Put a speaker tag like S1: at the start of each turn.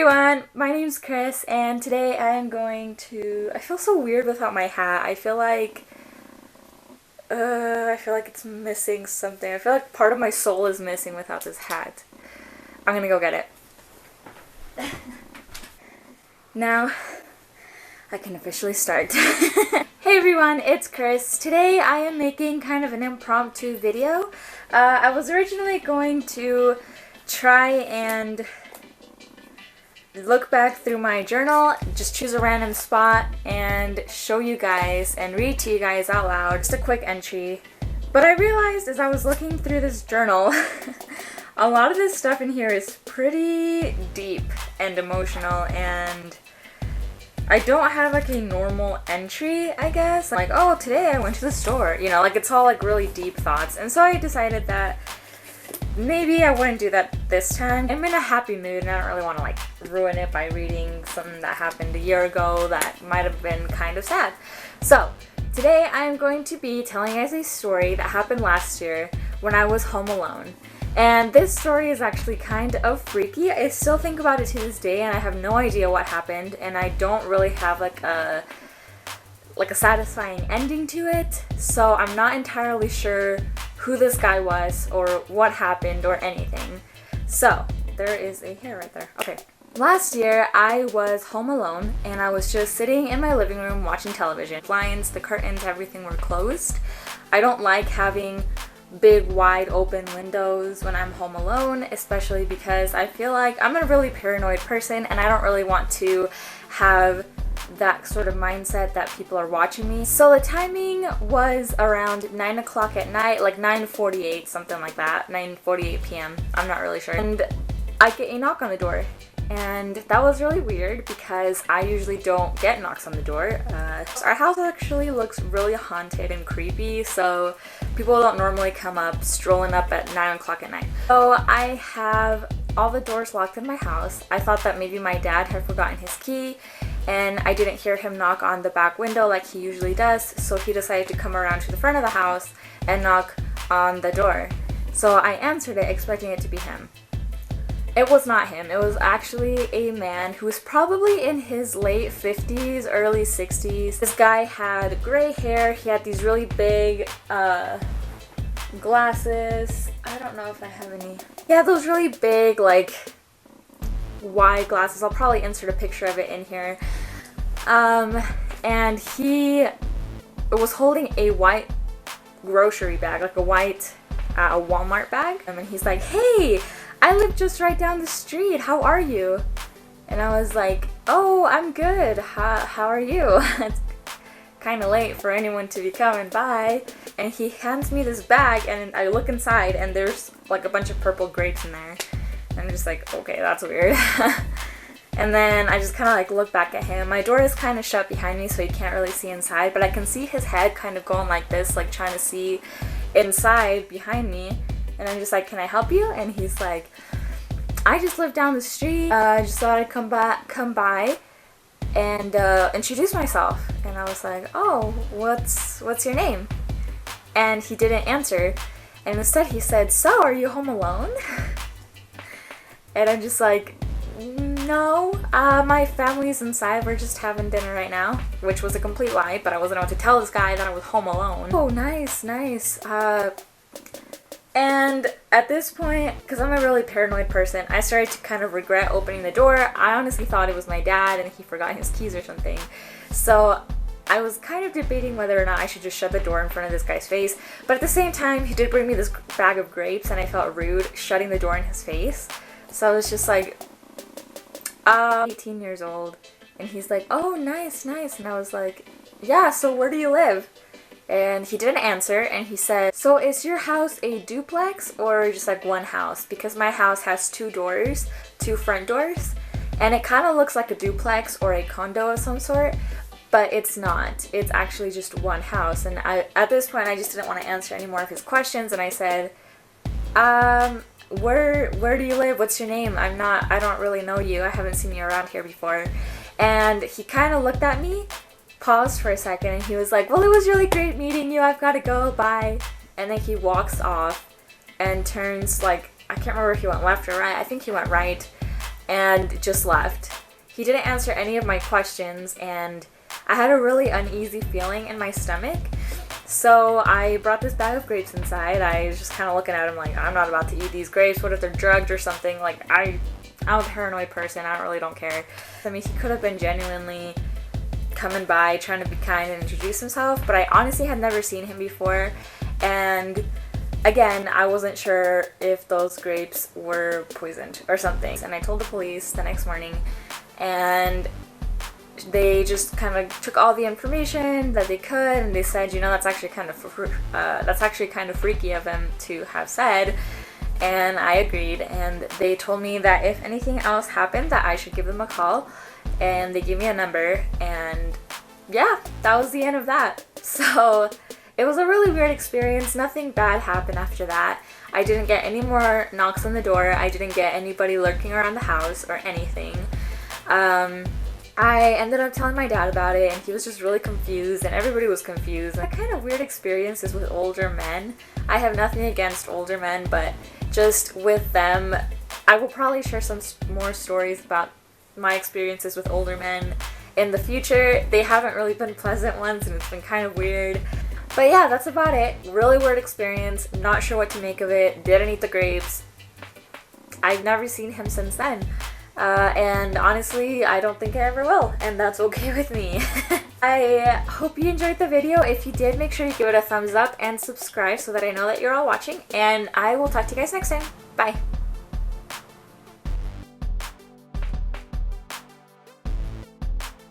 S1: everyone, my name's Chris, and today I am going to. I feel so weird without my hat. I feel like it's missing something. I feel like part of my soul is missing without this hat. I'm gonna go get it. Now, I can officially start. Hey everyone, it's Chris. Today I am making kind of an impromptu video. I was originally going to try and look back through my journal, just choose a random spot and show you guys and read to you guys out loud, just a quick entry. But I realized as I was looking through this journal, a lot of this stuff in here is pretty deep and emotional, and I don't have like a normal entry, I guess. Like, oh, today I went to the store, you know, like it's all like really deep thoughts. And so I decided that maybe I wouldn't do that this time. I'm in a happy mood and I don't really want to like ruin it by reading something that happened a year ago that might have been kind of sad. So today I'm going to be telling you guys a story that happened last year when I was home alone. And this story is actually kind of freaky. I still think about it to this day and I have no idea what happened, and I don't really have like a satisfying ending to it. So I'm not entirely sure who this guy was or what happened or anything. So there is a hair right there. Okay. Last year I was home alone and I was just sitting in my living room watching television. Blinds, the curtains, everything were closed. I don't like having big wide open windows when I'm home alone, especially because I feel like I'm a really paranoid person and I don't really want to have that sort of mindset that people are watching me. So the timing was around 9 o'clock at night, like 9:48, something like that, 9:48 p.m. I'm not really sure. And I get a knock on the door. And that was really weird because I usually don't get knocks on the door. Our house actually looks really haunted and creepy, so people don't normally come up strolling up at 9 o'clock at night. So I have all the doors locked in my house. I thought that maybe my dad had forgotten his key and I didn't hear him knock on the back window like he usually does, so he decided to come around to the front of the house and knock on the door. So I answered it expecting it to be him. It was not him. It was actually a man who was probably in his late 50s, early 60s. This guy had gray hair. He had these really big glasses. I don't know if I have any. Yeah, those really big, like, wide glasses. I'll probably insert a picture of it in here. And he was holding a white grocery bag, like a white Walmart bag. And he's like, "Hey, I live just right down the street. How are you?" And I was like, "Oh, I'm good. How are you?" It's kind of late for anyone to be coming by. And he hands me this bag and I look inside and there's like a bunch of purple grapes in there. And I'm just like, okay, that's weird. And then I just kind of like look back at him. My door is kind of shut behind me so you can't really see inside, but I can see his head kind of going like this, like trying to see inside behind me. And I'm just like, "Can I help you?" And he's like, "I just live down the street. I just thought I'd come by and introduce myself." And I was like, "Oh, what's your name?" And he didn't answer. And instead he said, "So, are you home alone?" And I'm just like, "No, my family's inside. We're just having dinner right now," which was a complete lie, but I wasn't about to tell this guy that I was home alone. Oh, nice. And at this point, because I'm a really paranoid person, I started to kind of regret opening the door. I honestly thought it was my dad and he forgot his keys or something. So I was kind of debating whether or not I should just shut the door in front of this guy's face. But at the same time, he did bring me this bag of grapes and I felt rude shutting the door in his face. So I was just like, 18 years old. And he's like, "Oh, nice. And I was like, "Yeah, so where do you live?" And he didn't answer, and he said, "So is your house a duplex or just like one house? Because my house has two doors, two front doors, and it kind of looks like a duplex or a condo of some sort, but it's not. It's actually just one house." And at this point, I just didn't want to answer any more of his questions, and I said, where do you live? What's your name? I don't really know you. I haven't seen you around here before." And he kind of looked at me, paused for a second, and he was like, "Well, it was really great meeting you. I've got to go. Bye." And then he walks off and turns, like, I can't remember if he went left or right. I think he went right. and just left. He didn't answer any of my questions, and I had a really uneasy feeling in my stomach. So I brought this bag of grapes inside. I was just kind of looking at him like, I'm not about to eat these grapes. What if they're drugged or something? Like, I'm a paranoid person. I really don't care. I mean, he could have been genuinely coming by, trying to be kind and introduce himself, but I honestly had never seen him before. And again, I wasn't sure if those grapes were poisoned or something. And I told the police the next morning, and they just kind of took all the information that they could, and they said, you know, that's actually kind of freaky of him to have said. And I agreed, and they told me that if anything else happened, that I should give them a call, and they gave me a number, and yeah, that was the end of that. So it was a really weird experience. Nothing bad happened after that. I didn't get any more knocks on the door. I didn't get anybody lurking around the house or anything. I ended up telling my dad about it, and he was just really confused, and everybody was confused. That kind of weird experiences with older men. I have nothing against older men, but just with them, I will probably share some more stories about my experiences with older men in the future. They haven't really been pleasant ones, and it's been kind of weird. But yeah, that's about it. Really weird experience. Not sure what to make of it. Didn't eat the grapes. I've never seen him since then. And honestly, I don't think I ever will, and that's okay with me. I hope you enjoyed the video. If you did, make sure you give it a thumbs up and subscribe so that I know that you're all watching, and I will talk to you guys next time. Bye!